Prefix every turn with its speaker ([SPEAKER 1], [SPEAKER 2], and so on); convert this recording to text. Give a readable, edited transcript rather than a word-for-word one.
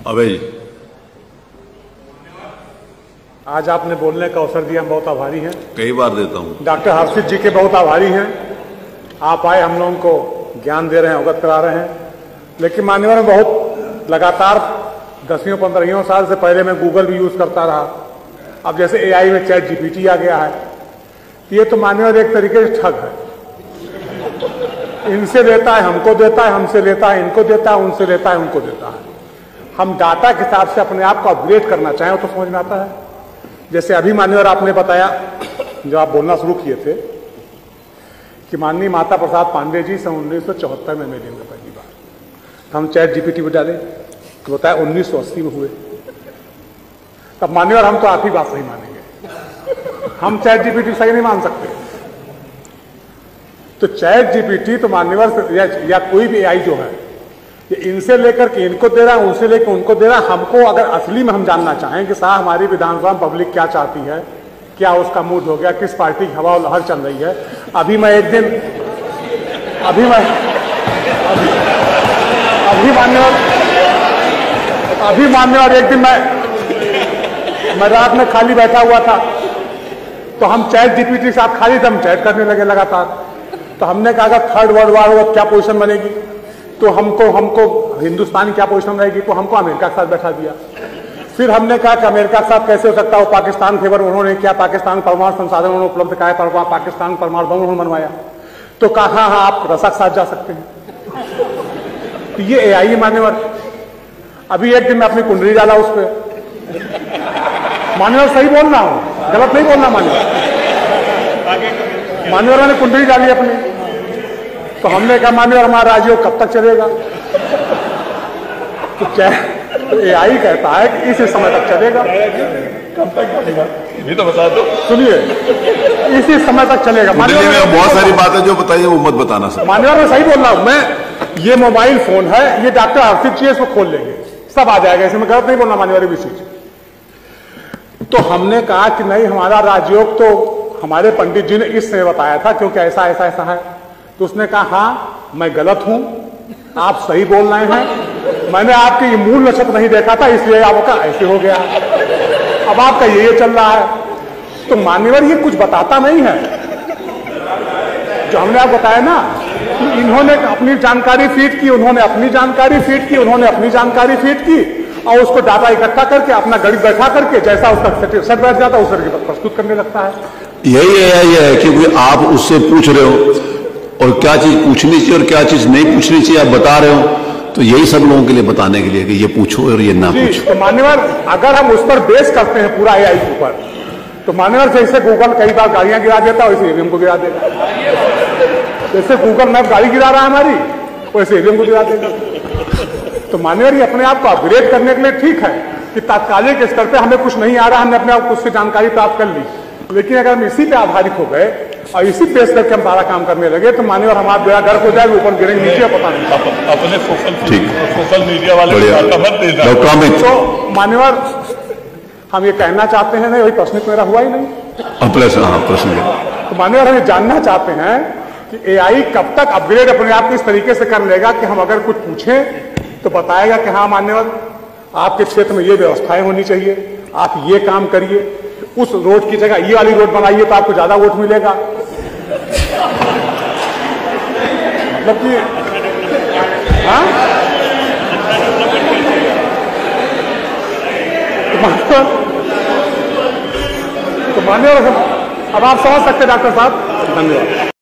[SPEAKER 1] अभय जी,
[SPEAKER 2] आज आपने बोलने का अवसर दिया, हम बहुत आभारी हैं।
[SPEAKER 1] कई बार देता हूँ।
[SPEAKER 2] डॉक्टर हर्षित जी के बहुत आभारी हैं। आप आए, हम लोगों को ज्ञान दे रहे हैं, अवगत करा रहे हैं। लेकिन मान्यवर में बहुत लगातार 10-15 साल से पहले मैं गूगल भी यूज करता रहा। अब जैसे एआई में चैट जीपीटी आ गया है, ये तो मान्यवर एक तरीके से ठग है। इनसे लेता है, हमको देता है, हमसे लेता है, इनको देता है, उनसे लेता है, उनको देता है। हम डाटा के हिसाब से अपने आप को अपग्रेड करना चाहें तो समझ में आता है। जैसे अभी मान्यवर आपने बताया, जब आप बोलना शुरू किए थे कि माननीय माता प्रसाद पांडे जी सन 1974 में मिले हुए पहली बार, तो हम चैट जीपीटी पे डाले तो बताया 1980 में हुए। तब मान्यवर हम तो आप ही बात सही मानेंगे, हम चैट जीपीटी सही नहीं मान सकते। तो चैट जीपीटी तो मान्यवर या कोई भी एआई जो है, ये इनसे लेकर के इनको दे रहा है, उनसे लेकर उनको दे रहा है। हमको अगर असली में हम जानना चाहें कि साहब हमारी विधानसभा पब्लिक क्या चाहती है, क्या उसका मूड हो गया, किस पार्टी की हवा और लहर चल रही है। अभी मान्यवर एक दिन मैं रात में खाली बैठा हुआ था, तो हम चैट जीपीटी के साथ खाली थे, हम चैट करने लगे लगातार। तो हमने कहा अगर थर्ड वर्ल्ड वॉर होगा क्या पोजीशन बनेगी, तो हमको हिंदुस्तान की क्या पोजीशन रहेगी, तो हमको अमेरिका के साथ बैठा दिया। फिर हमने कहा कि अमेरिका के साथ कैसे हो सकता है, पाकिस्तान फेवर उन्होंने क्या, पाकिस्तान परमाणु संसाधन उन्होंने उपलब्ध कराया, पाकिस्तान परमाणु बम उन्होंने बनवाया। तो कहा हाँ आप रसा के साथ जा सकते हैं। तो ये एआई मान्यवर। अभी एक दिन मैं अपनी कुंडली डाला उस पर, मान्यवर सही बोल रहा हूं, गलत नहीं बोलना मान्यवर मैंने कुंडली डाली अपनी। तो हमने कहा मान्यवर हमारा राजयोग कब तक चलेगा, तो क्या एआई कहता है कि इसी समय तक चलेगा। कब तक चलेगा ये तो बता दो। सुनिए, इसी समय तक चलेगा।
[SPEAKER 1] मान्यवर बहुत सारी बातें जो बताइए वो मत बताना सर।
[SPEAKER 2] मान्यवर मैं सही बोल रहा हूं। मैं ये मोबाइल फोन है, ये डॉक्टर हर्षित जी इसको खोल लेंगे, सब आ जाएगा, इसमें गलत नहीं बोलना मान्यवर भी चीज। तो हमने कहा कि नहीं, हमारा राजयोग तो हमारे पंडित जी ने इस समय बताया था, क्योंकि ऐसा ऐसा ऐसा है। तो उसने कहा हाँ मैं गलत हूं, आप सही बोल रहे हैं, मैंने आपके ये मूल नक्षत्र नहीं देखा था, इसलिए आपका ऐसे हो गया, अब आपका ये चल रहा है। तो मान्यवर ये कुछ बताता नहीं है। जो हमने आप बताया ना कि इन्होंने अपनी जानकारी फीड की, उन्होंने अपनी जानकारी फीड की, उन्होंने अपनी जानकारी फीड की, और उसको डाटा इकट्ठा करके अपना गणित बैठा करके जैसा उसका सेट बैठ जाता है उस तरीके पर प्रस्तुत करने लगता है।
[SPEAKER 1] यही है कि आप उससे पूछ रहे हो और क्या चीज पूछनी चाहिए और क्या चीज नहीं पूछनी चाहिए आप बता रहे हो, तो यही सब लोगों के लिए बताने के लिए कि ये पूछो और ये ना पूछो।
[SPEAKER 2] तो मान्यवर अगर हम उस पर बेस करते हैं पूरा एआई के ऊपर, तो मान्यवर जैसे गूगल कई बार गाड़ियां गिरा देता है वैसे ईवीएम को गिरा देगा। जैसे गूगल मैप गाड़ी गिरा रहा है हमारी, वैसे ईवीएम को गिरा देगा। तो मान्यवर ये अपने आप को अपग्रेड करने के लिए ठीक है कि तात्कालिक स्तर पे हमें कुछ नहीं आ रहा, हमने अपने आप को उससे जानकारी प्राप्त कर ली। लेकिन अगर हम इसी पे आधारित हो गए और इसी बेस करके हम सारा काम करने लगे, तो मान्यवर हमारा बेड़ा गर्क हो जाएगा, ऊपर गिरेंगे नीचे पता नहीं।
[SPEAKER 3] अपने सोशल मीडिया वाले
[SPEAKER 2] तो मान्यवर हम ये कहना चाहते हैं, नहीं वही प्रश्न मेरा हुआ ही नहीं।
[SPEAKER 1] प्रश्न
[SPEAKER 2] तो मान्यवर हम ये जानना चाहते हैं कि एआई कब तक अपग्रेड अपने आप को इस तरीके से कर लेगा कि हम अगर कुछ पूछें तो बताएगा कि हाँ मान्यवर आपके क्षेत्र में ये व्यवस्थाएं होनी चाहिए, आप ये काम करिए, उस रोड की जगह ये वाली रोड बनाइए तो आपको ज्यादा वोट मिलेगा। मतलब कि हाँ, तो मान्यवर अब आप समझ सकते डॉक्टर साहब। धन्यवाद।